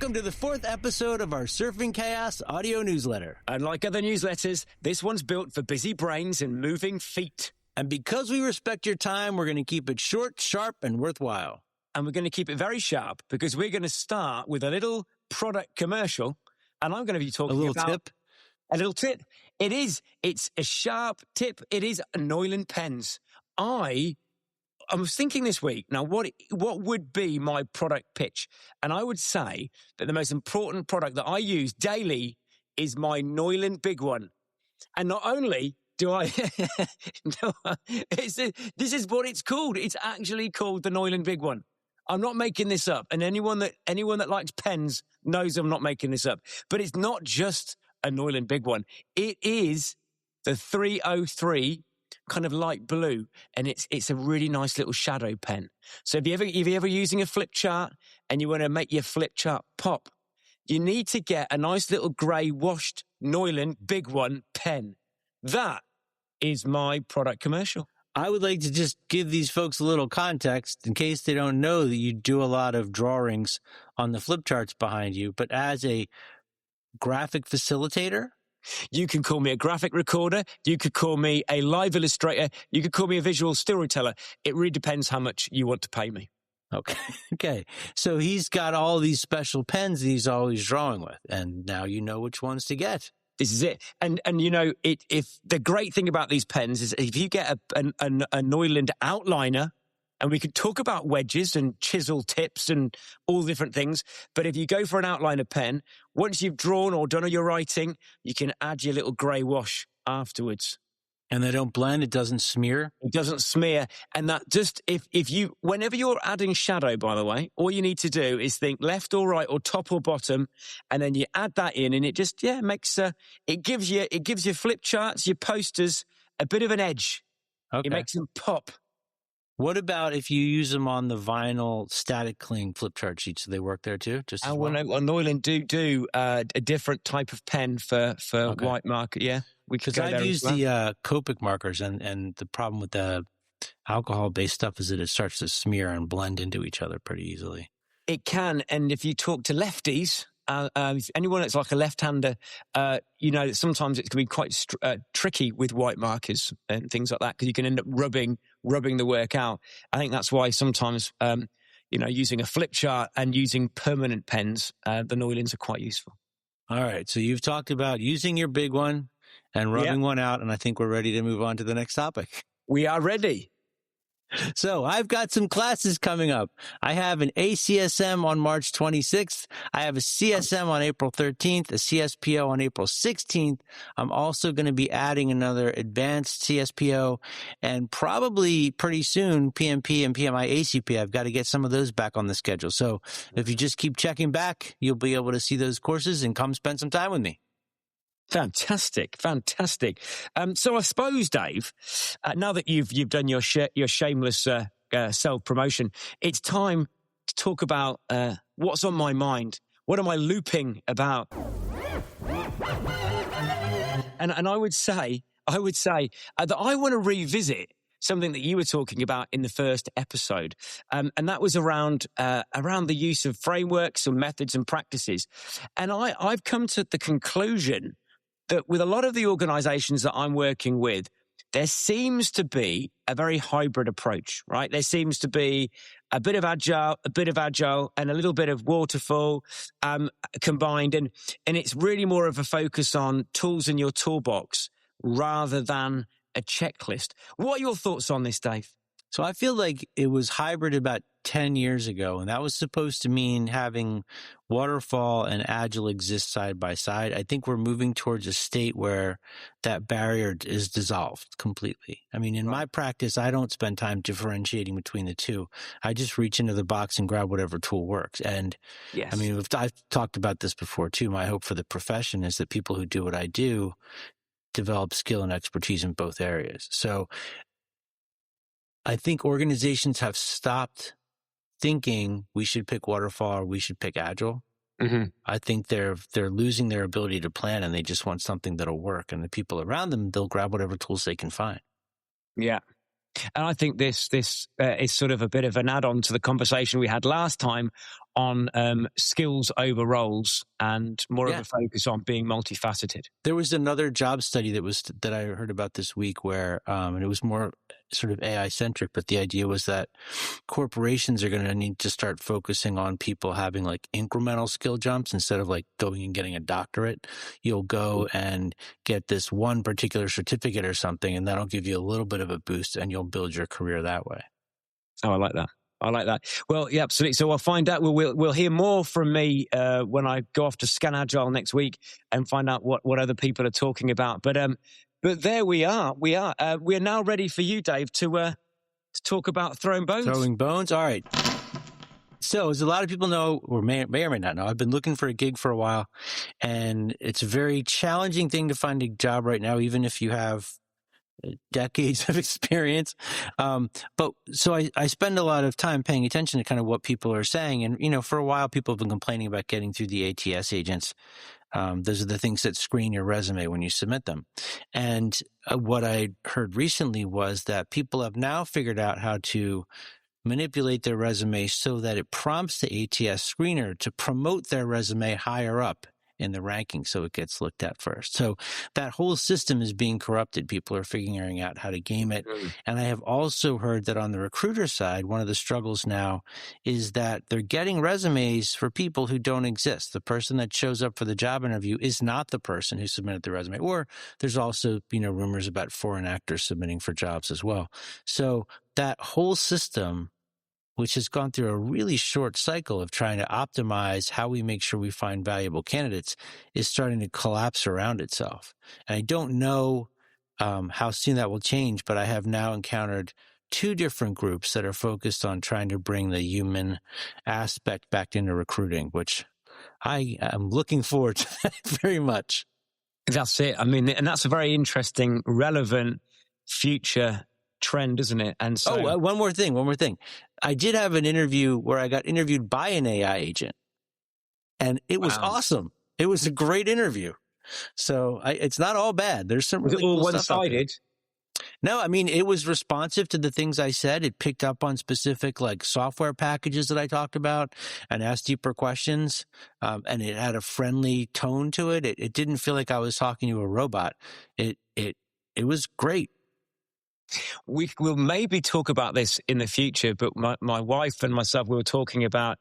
Welcome to the 4th episode of our Surfing Chaos audio newsletter. Unlike other newsletters, this one's built for busy brains and moving feet. And because we respect your time, we're going to keep it short, sharp, and worthwhile. And we're going to keep it very sharp because we're going to start with a little product commercial. And I'm going to be talking about a little tip. It's a sharp tip. It is Neuland pens. I was thinking this week, now what would be my product pitch? And I would say that the most important product that I use daily is my Neuland Big One. And not only do I, this is what it's called. It's actually called the Neuland Big One. I'm not making this up. And anyone that likes pens knows I'm not making this up. But it's not just a Neuland Big One. It is the 303 kind of light blue, and it's a really nice little shadow pen. So if you're ever using a flip chart and you want to make your flip chart pop, you need to get a nice little grey washed Neuland Big One pen. That is my product commercial. I would like to just give these folks a little context in case they don't know that you do a lot of drawings on the flip charts behind you, but as a graphic facilitator, you can call me a graphic recorder. You could call me a live illustrator. You could call me a visual storyteller. It really depends how much you want to pay me. Okay. So he's got all these special pens that he's always drawing with, and now you know which ones to get. This is it. And you know, if the great thing about these pens is if you get a Neuland outliner, and we could talk about wedges and chisel tips and all different things. But if you go for an outliner pen, once you've drawn or done all your writing, you can add your little grey wash afterwards. And they don't blend. It doesn't smear. It doesn't smear. And that just, whenever you're adding shadow, by the way, all you need to do is think left or right or top or bottom. And then you add that in and it just, makes, it gives your flip charts, your posters a bit of an edge. Okay. It makes them pop. What about if you use them on the vinyl static cling flip chart sheets? Do they work there too? Neuland do a different type of pen for white marker. Yeah, because I've used the Copic markers, and the problem with the alcohol-based stuff is that it starts to smear and blend into each other pretty easily. It can, and if you talk to lefties, anyone that's like a left-hander, you know, sometimes it can be quite tricky with white markers and things like that because you can end up rubbing the work out. I think that's why sometimes, using a flip chart and using permanent pens, the Neulands are quite useful. All right. So you've talked about using your big one and rubbing one out, and I think we're ready to move on to the next topic. We are ready. So I've got some classes coming up. I have an ACSM on March 26th. I have a CSM on April 13th, a CSPO on April 16th. I'm also going to be adding another advanced CSPO and probably pretty soon PMP and PMI ACP. I've got to get some of those back on the schedule. So if you just keep checking back, you'll be able to see those courses and come spend some time with me. Fantastic. So I suppose, Dave, now that you've done your shameless self-promotion, it's time to talk about what's on my mind. What am I looping about? And I would say that I want to revisit something that you were talking about in the first episode, and that was around the use of frameworks and methods and practices. And I've come to the conclusion that with a lot of the organizations that I'm working with, there seems to be a very hybrid approach, right? There seems to be a bit of agile, and a little bit of waterfall combined. And it's really more of a focus on tools in your toolbox rather than a checklist. What are your thoughts on this, Dave? So I feel like it was hybrid about 10 years ago, and that was supposed to mean having waterfall and agile exist side by side. I think we're moving towards a state where that barrier is dissolved completely. I mean, in my practice, I don't spend time differentiating between the two. I just reach into the box and grab whatever tool works. And yes. I mean, I've talked about this before too. My hope for the profession is that people who do what I do develop skill and expertise in both areas. So I think organizations have stopped thinking we should pick waterfall or we should pick agile. Mm-hmm. I think they're losing their ability to plan, and they just want something that'll work. And the people around them, they'll grab whatever tools they can find. Yeah. And I think this is sort of a bit of an add-on to the conversation we had last time on skills over roles and more of a focus on being multifaceted. There was another job study that I heard about this week where, and it was more sort of AI centric, but the idea was that corporations are going to need to start focusing on people having like incremental skill jumps instead of like going and getting a doctorate. You'll go and get this one particular certificate or something, and that'll give you a little bit of a boost and you'll build your career that way. Oh, I like that. I like that. Well, yeah, absolutely. So I'll find out. We'll hear more from me when I go off to Scan Agile next week and find out what other people are talking about. But there we are. We are now ready for you, Dave, to talk about throwing bones. Throwing bones. All right. So, as a lot of people know, or may or may not know, I've been looking for a gig for a while, and it's a very challenging thing to find a job right now, even if you have decades of experience. But so I spend a lot of time paying attention to kind of what people are saying. And, you know, for a while, people have been complaining about getting through the ATS agents. Those are the things that screen your resume when you submit them. And what I heard recently was that people have now figured out how to manipulate their resume so that it prompts the ATS screener to promote their resume higher up in the ranking, so it gets looked at first. So that whole system is being corrupted. People are figuring out how to game it. And I have also heard that on the recruiter side, one of the struggles now is that they're getting resumes for people who don't exist. The person that shows up for the job interview is not the person who submitted the resume. Or there's also, you know, rumors about foreign actors submitting for jobs as well. So that whole system, which has gone through a really short cycle of trying to optimize how we make sure we find valuable candidates, is starting to collapse around itself. And I don't know how soon that will change, but I have now encountered two different groups that are focused on trying to bring the human aspect back into recruiting, which I am looking forward to that very much. That's it. I mean, and that's a very interesting, relevant future trend, isn't it? And so, one more thing. I did have an interview where I got interviewed by an AI agent, and it was awesome. It was a great interview. So it's not all bad. There's some really all cool one-sided. No, I mean, it was responsive to the things I said. It picked up on specific like software packages that I talked about and asked deeper questions. And it had a friendly tone to it. It didn't feel like I was talking to a robot. It was great. We will maybe talk about this in the future, but my wife and myself, we were talking about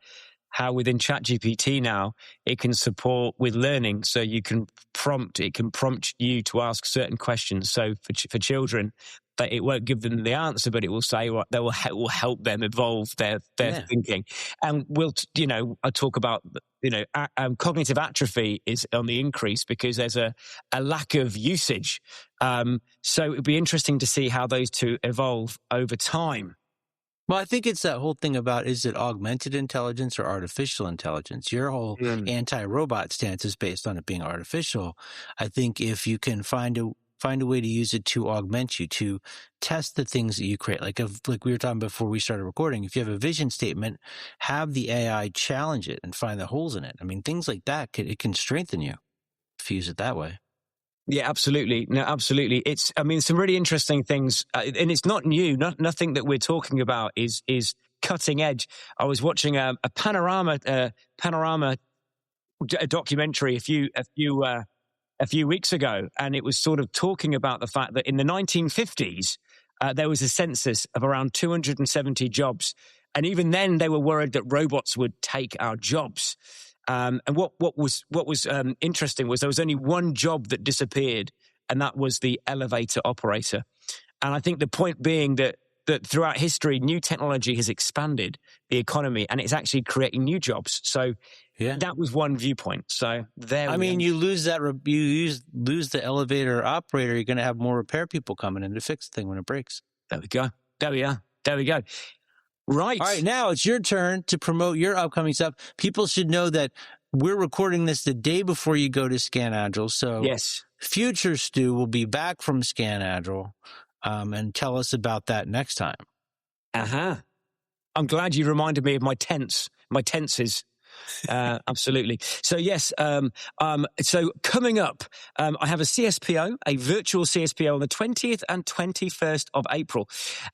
how within ChatGPT now, it can support with learning. So it can prompt you to ask certain questions. So for children, that it won't give them the answer, but it will say what it will help them evolve their thinking. And I talk about, cognitive atrophy is on the increase because there's a lack of usage. So it'd be interesting to see how those two evolve over time. Well, I think it's that whole thing about, is it augmented intelligence or artificial intelligence? Your whole anti-robot stance is based on it being artificial. I think if you can find a way to use it to augment you, to test the things that you create. Like we were talking before we started recording, if you have a vision statement, have the AI challenge it and find the holes in it. I mean, things like that, it can strengthen you if you use it that way. Yeah, absolutely. No, absolutely. Some really interesting things, and it's not new. Nothing that we're talking about is cutting edge. I was watching a panorama documentary a few weeks ago, and it was sort of talking about the fact that in the 1950s there was a census of around 270 jobs, and even then they were worried that robots would take our jobs. And what was interesting was there was only one job that disappeared, and that was the elevator operator. And I think the point being that throughout history, new technology has expanded the economy, and it's actually creating new jobs. So that was one viewpoint. So you lose lose the elevator operator, you're going to have more repair people coming in to fix the thing when it breaks. There we go. There we go. Right. All right, now it's your turn to promote your upcoming stuff. People should know that we're recording this the day before you go to Scan Agile. So yes, future Stu will be back from Scan Agile and tell us about that next time. I'm glad you reminded me of my tenses. Absolutely. So yes, so coming up, I have a CSPO, a virtual CSPO on the 20th and 21st of April.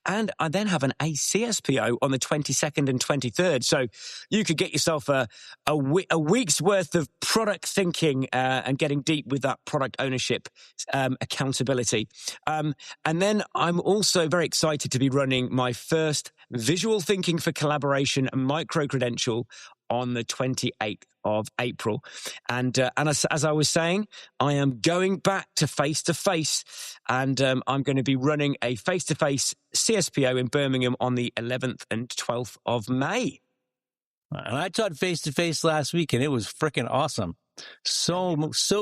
And I then have an ACSPO on the 22nd and 23rd. So you could get yourself a week's worth of product thinking and getting deep with that product ownership accountability. And then I'm also very excited to be running my first visual thinking for collaboration and micro-credential on the 28th of April. And as I was saying, I am going back to face-to-face, and I'm going to be running a face-to-face CSPO in Birmingham on the 11th and 12th of May. And I taught face-to-face last week, and it was freaking awesome. So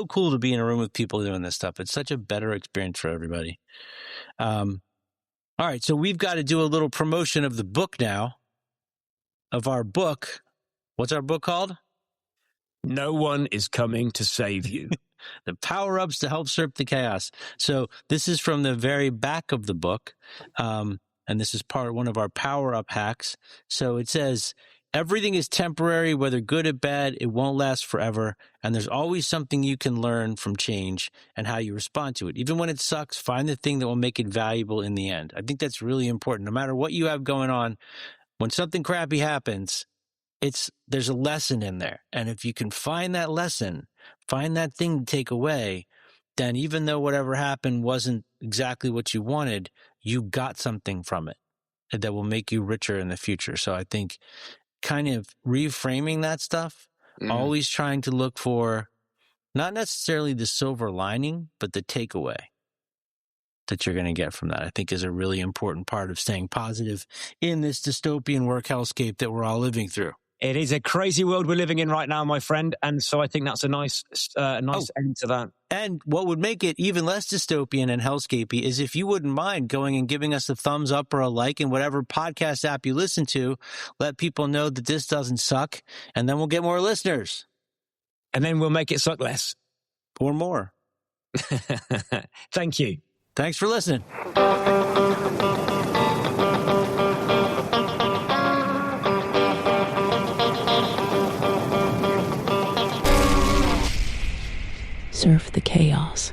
cool to be in a room with people doing this stuff. It's such a better experience for everybody. All right, so we've got to do a little promotion of the book now, of our book. What's our book called? No One is Coming to Save You. The power-ups to help surf the chaos. So this is from the very back of the book, and this is one of our power-up hacks. So it says, everything is temporary, whether good or bad, it won't last forever, and there's always something you can learn from change and how you respond to it. Even when it sucks, find the thing that will make it valuable in the end. I think that's really important. No matter what you have going on, when something crappy happens, there's a lesson in there. And if you can find that lesson, find that thing to take away, then even though whatever happened wasn't exactly what you wanted, you got something from it that will make you richer in the future. So I think kind of reframing that stuff, always trying to look for not necessarily the silver lining, but the takeaway that you're going to get from that, I think is a really important part of staying positive in this dystopian work hellscape that we're all living through. It is a crazy world we're living in right now, my friend. And so I think that's a nice end to that. And what would make it even less dystopian and hellscapey is if you wouldn't mind going and giving us a thumbs up or a like in whatever podcast app you listen to. Let people know that this doesn't suck, and then we'll get more listeners. And then we'll make it suck less. Or more. Thank you. Thanks for listening. Surf the chaos.